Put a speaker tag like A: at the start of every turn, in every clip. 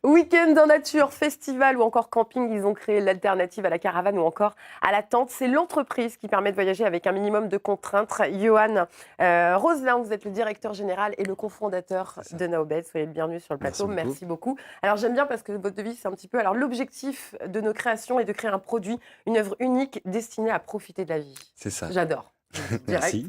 A: Week-end en nature, festival ou encore camping, ils ont créé l'alternative à la caravane ou encore à la tente. C'est l'entreprise qui permet de voyager avec un minimum de contraintes. Johan Roselin, vous êtes le directeur général et le cofondateur
B: C'est ça.
A: de Naobed. Soyez le bienvenu sur le
B: Merci
A: plateau.
B: beaucoup.
A: Merci beaucoup. Alors j'aime bien parce que votre devise, c'est un petit peu. Alors l'objectif de nos créations est de créer un produit, une œuvre unique destinée à profiter de la vie.
B: C'est ça.
A: J'adore. Direct.
B: Merci.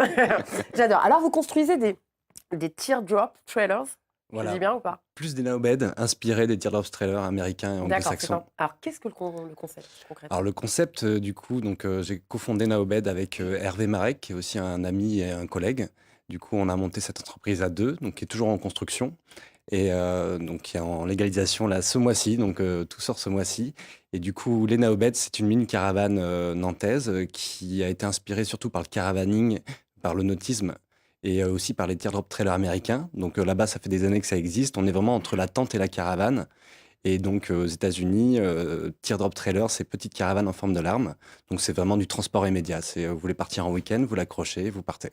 A: J'adore. Alors vous construisez des teardrop trailers. Je
B: Voilà.
A: dis bien ou pas?
B: Plus des Naobed, inspirés des teardrop trailers américains et
A: D'accord,
B: anglo-saxons.
A: Alors, qu'est-ce que le concept, concrètement?
B: Alors le concept, du coup, j'ai cofondé Naobed avec Hervé Marek, qui est aussi un ami et un collègue. Du coup, on a monté cette entreprise à deux, donc qui est toujours en construction et donc qui est en légalisation là ce mois-ci. Donc tout sort ce mois-ci. Et du coup, les Naobed, c'est une mini caravane nantaise qui a été inspirée surtout par le caravaning, par le nautisme et aussi par les teardrop trailers américains. Donc là-bas, ça fait des années que ça existe. On est vraiment entre la tente et la caravane. Et donc, aux États-Unis, teardrop trailer, c'est petite caravane en forme de larme. Donc, c'est vraiment du transport immédiat. C'est, vous voulez partir en week-end, vous l'accrochez, vous partez.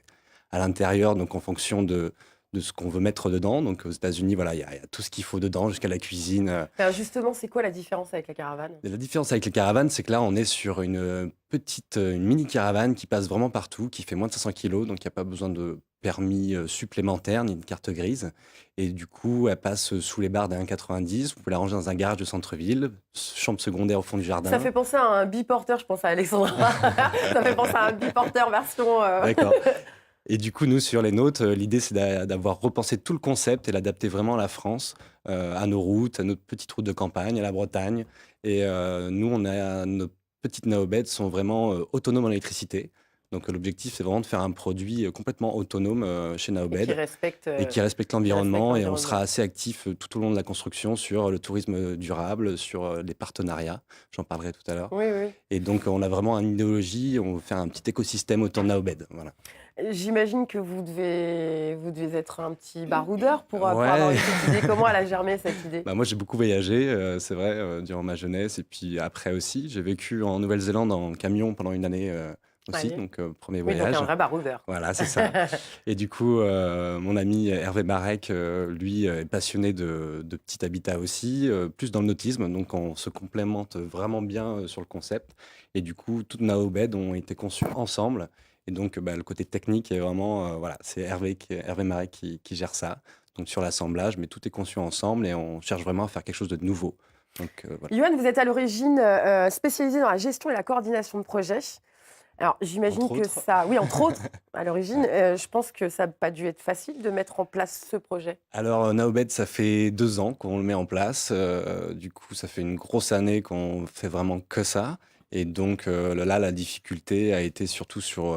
B: À l'intérieur, donc en fonction de ce qu'on veut mettre dedans. Donc, aux États-Unis, voilà, il y a tout ce qu'il faut dedans, jusqu'à la cuisine.
A: Alors justement, c'est quoi la différence avec la caravane?
B: Et la différence avec les caravanes, c'est que là, on est sur une mini caravane qui passe vraiment partout, qui fait moins de 500 kilos, donc il n'y a pas besoin de permis supplémentaire ni de carte grise. Et du coup, elle passe sous les barres des 1,90. Vous pouvez la ranger dans un garage de centre-ville, chambre secondaire au fond du
A: Ça
B: jardin.
A: fait penser à un biporteur, je pense à Alexandra. Ça fait penser à un biporteur version.
B: D'accord. Et du coup, nous, sur les nôtres, l'idée, c'est d'avoir repensé tout le concept et l'adapter vraiment à la France, à nos routes, à notre petite route de campagne, à la Bretagne. Et nous, nos petites Naobed sont vraiment autonomes en électricité. Donc, l'objectif, c'est vraiment de faire un produit complètement autonome chez
A: Et
B: Naobed et qui respecte
A: qui respecte
B: l'environnement. Et on
A: l'environnement.
B: sera assez actif tout au long de la construction sur le tourisme durable, sur les partenariats. J'en parlerai tout à l'heure.
A: Oui, oui.
B: Et donc, on a vraiment une idéologie. On veut faire un petit écosystème autour de Naobed. Voilà.
A: J'imagine que vous devez être un petit baroudeur pour avoir
B: Ouais.
A: eu cette idée. Comment elle a germé cette idée?
B: Bah, moi, j'ai beaucoup voyagé, c'est vrai, durant ma jeunesse et puis après aussi. J'ai vécu en Nouvelle-Zélande en camion pendant une année, aussi,
A: Allez.
B: donc 1er
A: Oui, donc un
B: voyage.
A: vrai baroudeur.
B: Voilà, c'est ça. Et du coup, mon ami Hervé Marek, lui, est passionné de petit habitat aussi, plus dans le nautisme, donc on se complémente vraiment bien, sur le concept. Et du coup, toutes nos beds ont été conçues ensemble. Et donc, bah, le côté technique est vraiment, voilà, c'est Hervé Marek qui gère ça. Donc sur l'assemblage, mais tout est conçu ensemble et on cherche vraiment à faire quelque chose de nouveau. Donc voilà.
A: Johan, vous êtes à l'origine spécialisé dans la gestion et la coordination de projets. Alors, j'imagine
B: Entre
A: que
B: autres.
A: ça, oui, entre autres, à l'origine, je pense que ça n'a pas dû être facile de mettre en place ce projet.
B: Alors, Naobed, ça fait 2 ans qu'on le met en place. Du coup, ça fait une grosse année qu'on fait vraiment que ça. Et donc, là, la difficulté a été surtout sur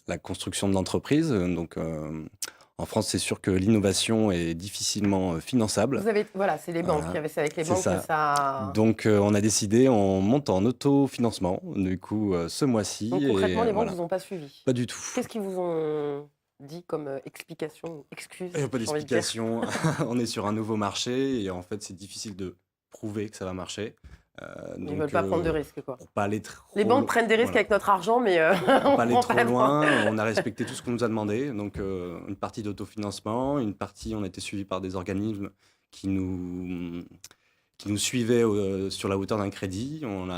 B: la construction de l'entreprise. Donc, en France, c'est sûr que l'innovation est difficilement finançable.
A: Voilà, c'est les banques.
B: Voilà,
A: C'est avec les
B: c'est
A: banques que
B: ça.
A: ça.
B: Donc, on a décidé, on monte en autofinancement, du coup, ce mois-ci.
A: Donc
B: Et
A: concrètement, les banques
B: voilà,
A: vous ont pas suivi.
B: pas du tout.
A: Qu'est-ce qu'ils vous ont dit comme explication ou excuse,
B: Il n'y a pas
A: j'ai envie de dire?
B: d'explication. On est sur un nouveau marché et en fait, c'est difficile de prouver que ça va marcher.
A: Ils veulent pas prendre de risques, quoi.
B: Pour pas aller trop
A: Les banques prennent des risques
B: voilà,
A: avec notre argent, mais
B: pour
A: on
B: pas aller
A: prend
B: trop
A: pas le
B: loin, on a respecté tout ce qu'on nous a demandé. Donc, une partie d'autofinancement, une partie, on a été suivi par des organismes qui nous, qui nous suivaient sur la hauteur d'un crédit. On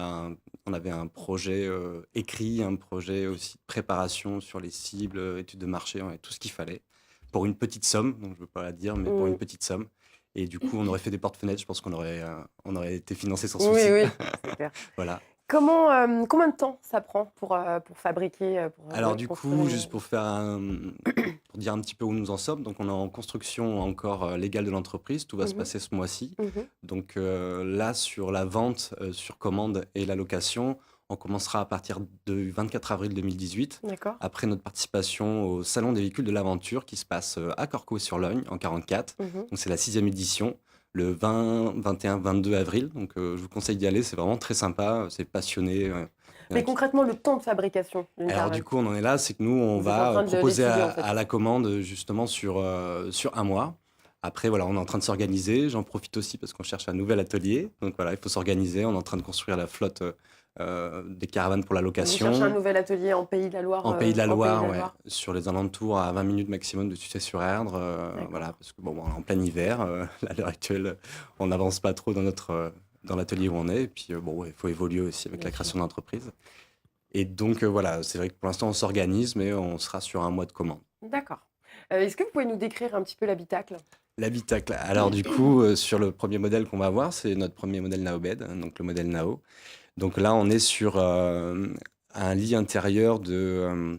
B: avait un projet écrit, un projet aussi de préparation sur les cibles, études de marché, on avait tout ce qu'il fallait pour une petite somme. Donc, je ne veux pas la dire, mais pour une
A: Mm.
B: petite somme. Et du coup, on aurait fait des porte-fenêtres. Je pense on aurait été financé sans
A: Oui,
B: souci.
A: oui, c'est clair.
B: Voilà.
A: Combien de temps ça prend pour fabriquer,
B: Alors
A: ouais,
B: du
A: construire
B: coup,
A: une.
B: juste pour dire un petit peu où nous en sommes, donc on est en construction encore légale de l'entreprise, tout va se
A: Mhm,
B: passer ce mois-ci.
A: mhm.
B: Donc là, sur la vente sur commande et la location, on commencera à partir du 24 avril 2018,
A: D'accord.
B: après notre participation au Salon des véhicules de l'aventure qui se passe à Corcaux-sur-Logne en 44.
A: Mhm.
B: Donc c'est la 6e édition, le 20, 21, 22 avril. Donc je vous conseille d'y aller, c'est vraiment très sympa, c'est passionné. Il y en a
A: Mais concrètement, le temps de fabrication d'une
B: Alors
A: caravane,
B: du coup, on en est là, c'est que nous, on
A: vous êtes en
B: va
A: train de
B: proposer
A: l'étudier
B: à,
A: en fait.
B: à la commande justement sur un mois. Après, voilà, on est en train de s'organiser. J'en profite aussi parce qu'on cherche un nouvel atelier. Donc voilà, il faut s'organiser. On est en train de construire la flotte des caravanes pour la
A: Vous cherchez un
B: location.
A: nouvel atelier en Pays de la Loire
B: En Pays de la
A: en Pays de
B: Loire,
A: la
B: ouais,
A: Loire.
B: sur les alentours à 20 minutes maximum de Tussey-sur-Erdre. Voilà,
A: D'accord.
B: parce que bon, on est en plein hiver. À l'heure actuelle, on n'avance pas trop dans l'atelier où on est. Et puis bon, ouais, il faut évoluer aussi avec
A: Bien
B: la
A: sûr.
B: création d'entreprise. Et donc voilà, c'est vrai que pour l'instant, on s'organise, mais on sera sur un mois de commande.
A: D'accord. Est-ce que vous pouvez nous décrire un petit peu l'habitacle?
B: L'habitacle. Alors du coup, sur le premier modèle qu'on va avoir, c'est notre premier modèle Naobed, hein, donc le modèle Nao. Donc là, on est sur un lit intérieur de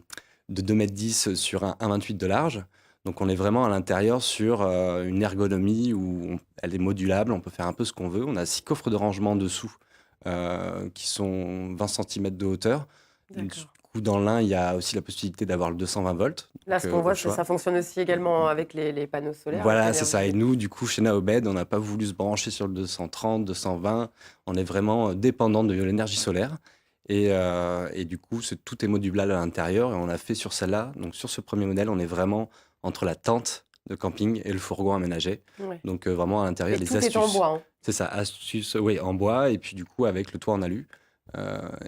B: 2,10 m sur un 1,28 de large. Donc on est vraiment à l'intérieur sur une ergonomie où elle est modulable, on peut faire un peu ce qu'on veut. On a 6 coffres de rangement dessous qui sont 20 cm de hauteur. Du
A: D'accord.
B: coup, dans l'un, il y a aussi la possibilité d'avoir le 220 volts,
A: Là,
B: donc
A: ce qu'on
B: au
A: voit,
B: choix.
A: ça fonctionne aussi également avec les panneaux solaires, avec
B: Voilà, c'est ça. Et
A: l'énergie.
B: nous, du coup, chez Naobed, on n'a pas voulu se brancher sur le 230, 220. On est vraiment dépendant de l'énergie solaire. Et du coup, tout est modulable à l'intérieur. Et on a fait sur celle-là. Donc, sur ce premier modèle, on est vraiment entre la tente de camping et le fourgon aménagé.
A: Ouais.
B: Donc, vraiment à l'intérieur,
A: Et
B: les
A: tout est en
B: astuces.
A: bois, hein.
B: C'est ça, astuces, oui, en bois. Et puis, du coup, avec le toit en alu.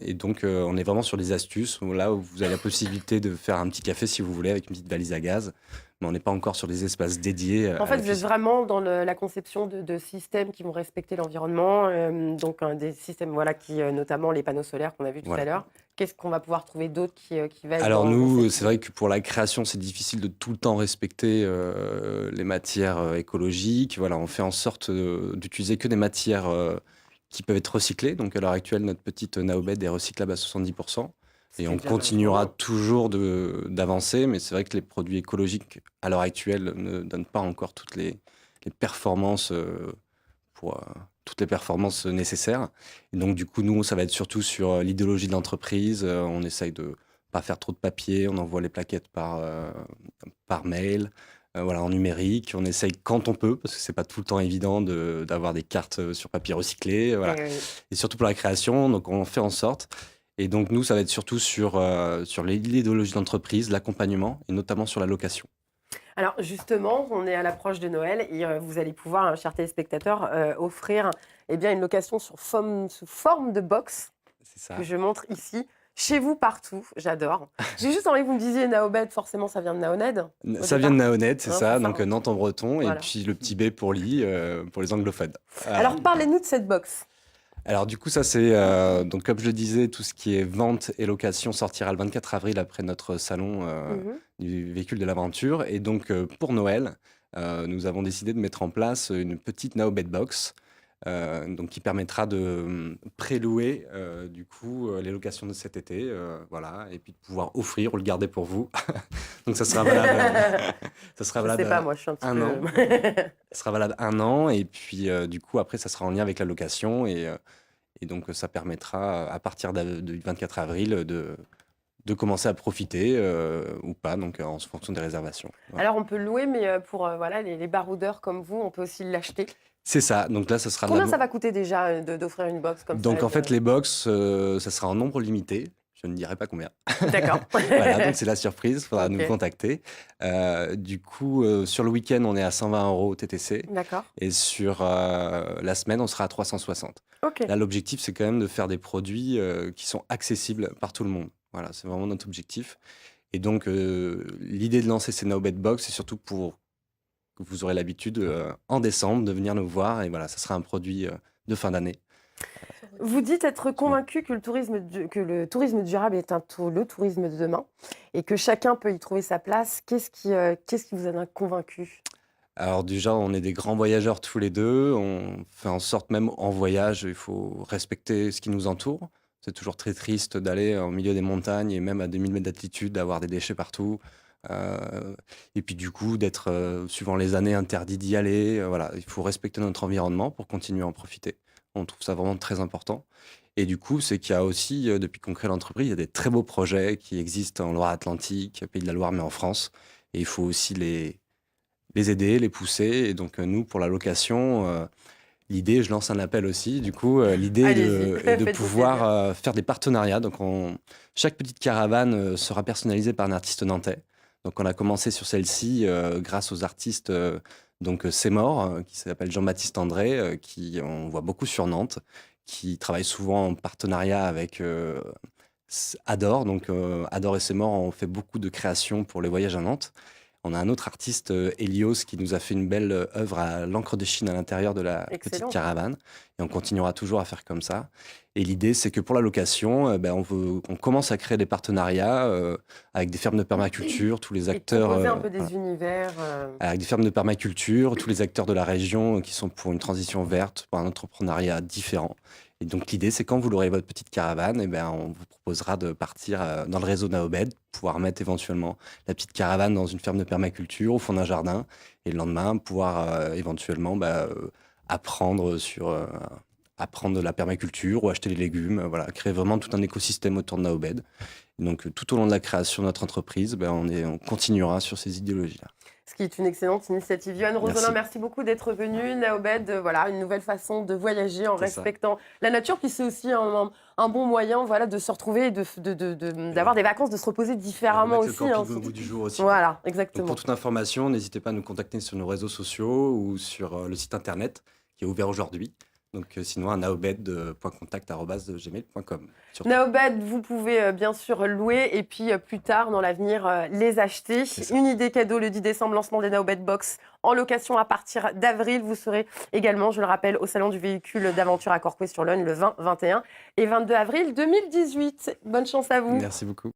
B: Et donc, on est vraiment sur des astuces là où vous avez la possibilité de faire un petit café si vous voulez avec une petite valise à gaz. Mais on n'est pas encore sur des espaces dédiés
A: En
B: à
A: fait,
B: la
A: vous êtes
B: cuisine.
A: vraiment dans la conception de systèmes qui vont respecter l'environnement, donc des systèmes voilà, qui, notamment les panneaux solaires qu'on a vus tout à
B: Voilà.
A: l'heure. Qu'est-ce qu'on va pouvoir trouver d'autre qui va être
B: Alors
A: dans
B: nous,
A: cette
B: c'est
A: ligne?
B: vrai que pour la création, c'est difficile de tout le temps respecter les matières écologiques. Voilà, on fait en sorte d'utiliser que des matières qui peuvent être recyclées. Donc à l'heure actuelle, notre petite Naobed est recyclable à 70%.
A: Ce
B: Et
A: qui est
B: on
A: déjà
B: continuera
A: vachement
B: toujours d'avancer, mais c'est vrai que les produits écologiques, à l'heure actuelle, ne donnent pas encore toutes les performances pour toutes les performances nécessaires. Et donc, du coup, nous, ça va être surtout sur l'idéologie de l'entreprise. On essaye de pas faire trop de papier. On envoie les plaquettes par mail, voilà, en numérique. On essaye quand on peut, parce que c'est pas tout le temps évident d'avoir des cartes sur papier recyclé. Voilà.
A: bien.
B: Et surtout pour la création, donc on fait en sorte. Et donc, nous, ça va être surtout sur l'idéologie d'entreprise, l'accompagnement, et notamment sur la location.
A: Alors justement, on est à l'approche de Noël et vous allez pouvoir, hein, chers téléspectateurs, offrir eh bien, une location sous forme de box
B: C'est
A: que
B: ça.
A: je montre ici. Chez vous, partout, j'adore. J'ai juste envie que vous me disiez Naobed, forcément ça vient de Naoned au
B: Ça vient de
A: départ.
B: Naoned, c'est
A: Hein,
B: ça,
A: c'est ça,
B: donc
A: hein.
B: Nantes en breton, et
A: Voilà.
B: puis le petit B pour Ly, pour les anglophones. Voilà.
A: Alors parlez-nous de cette box.
B: Alors du coup, ça c'est, donc comme je le disais, tout ce qui est vente et location sortira le 24 avril après notre salon
A: Mhm.
B: du véhicule de l'aventure. Et donc pour Noël, nous avons décidé de mettre en place une petite Naobed Box, donc qui permettra de prélouer du coup les locations de cet été, voilà, et puis de pouvoir offrir ou le garder pour vous. Donc ça sera valable, ça sera
A: Je
B: valable
A: sais pas, moi je suis un petit
B: un an.
A: peu.
B: Ça sera valable un an, et puis du coup après ça sera en lien avec la location, et donc ça permettra à partir du 24 avril de commencer à profiter ou pas, donc en fonction des réservations. Voilà.
A: Alors on peut le louer, mais pour voilà, les baroudeurs comme vous, on peut aussi l'acheter.
B: C'est ça, donc là ça sera de
A: Combien ça va coûter déjà d'offrir une box comme ça
B: Donc en
A: avec,
B: fait les box, ça sera en nombre limité. Je ne dirai pas combien.
A: D'accord.
B: Voilà, donc c'est la surprise, il faudra nous
A: Ok.
B: contacter. Du coup, sur le week-end, on est à 120 € TTC.
A: D'accord.
B: Et sur la semaine, on sera à 360.
A: Ok.
B: Là, l'objectif, c'est quand même de faire des produits qui sont accessibles par tout le monde. Voilà, c'est vraiment notre objectif. Et donc, l'idée de lancer ces Naobed Box, c'est surtout pour que vous aurez l'habitude, en décembre, de venir nous voir. Et voilà, ça sera un produit de fin d'année.
A: Vous dites être convaincu que le tourisme durable est le tourisme de demain et que chacun peut y trouver sa place. Qu'est-ce qui vous en a convaincu?
B: Alors déjà, on est des grands voyageurs tous les deux. On fait en sorte, même en voyage, il faut respecter ce qui nous entoure. C'est toujours très triste d'aller au milieu des montagnes et même à 2000 mètres d'altitude, d'avoir des déchets partout. Et puis du coup, d'être, suivant les années, interdit d'y aller. Voilà, il faut respecter notre environnement pour continuer à en profiter. On trouve ça vraiment très important. Et du coup, c'est qu'il y a aussi, depuis qu'on crée l'entreprise, il y a des très beaux projets qui existent en Loire-Atlantique, Pays de la Loire, mais en France. Et il faut aussi les aider, les pousser. Et donc, nous, pour la location, l'idée, je lance un appel aussi, du coup, l'idée est
A: Allez-y,
B: de
A: faites-vous
B: pouvoir
A: plaisir.
B: faire des partenariats. Donc, chaque petite caravane sera personnalisée par un artiste nantais. Donc, on a commencé sur celle-ci grâce aux artistes Donc Sémor, qui s'appelle Jean-Baptiste André, qui on voit beaucoup sur Nantes, qui travaille souvent en partenariat avec Adore. Donc Adore et Sémor ont fait beaucoup de créations pour les voyages à Nantes. On a un autre artiste, Helios, qui nous a fait une belle œuvre à l'encre de Chine à l'intérieur de la petite
A: Excellent.
B: caravane. Et on continuera toujours à faire comme ça. Et l'idée, c'est que pour la location, on commence à créer des partenariats avec des fermes de permaculture, tous les
A: Et de
B: acteurs,
A: proposer un peu
B: voilà,
A: des univers.
B: avec des fermes de permaculture, tous les acteurs de la région qui sont pour une transition verte, pour un entrepreneuriat différent. Et donc l'idée, c'est quand vous aurez votre petite caravane, on vous proposera de partir dans le réseau Naobed, pouvoir mettre éventuellement la petite caravane dans une ferme de permaculture au fond d'un jardin, et le lendemain pouvoir éventuellement apprendre de la permaculture ou acheter des légumes, voilà, créer vraiment tout un écosystème autour de Naobed. Et donc tout au long de la création de notre entreprise, on continuera sur ces idéologies-là.
A: Ce qui est une excellente initiative. Yoann Rosolin,
B: Merci.
A: merci beaucoup d'être venu. Naobed, voilà, une nouvelle façon de voyager en
B: C'est ça.
A: respectant la nature. Puis c'est aussi un bon moyen, voilà, de se retrouver, d'avoir des vacances, de se reposer différemment
B: Remettre le
A: aussi.
B: camping au goût du jour aussi.
A: Voilà,
B: Donc
A: exactement.
B: pour toute information, n'hésitez pas à nous contacter sur nos réseaux sociaux ou sur le site internet qui est ouvert aujourd'hui. Donc sinon à naobed.contact@gmail.com.
A: Naobed, vous pouvez bien sûr louer et puis plus tard, dans l'avenir, les acheter.
B: C'est ça.
A: Une idée cadeau le 10 décembre, lancement des Naobed Box en location à partir d'avril. Vous serez également, je le rappelle, au Salon du véhicule d'aventure à Corcouët-sur-Logne le 20, 21 et 22 avril 2018. Bonne chance à vous.
B: Merci beaucoup.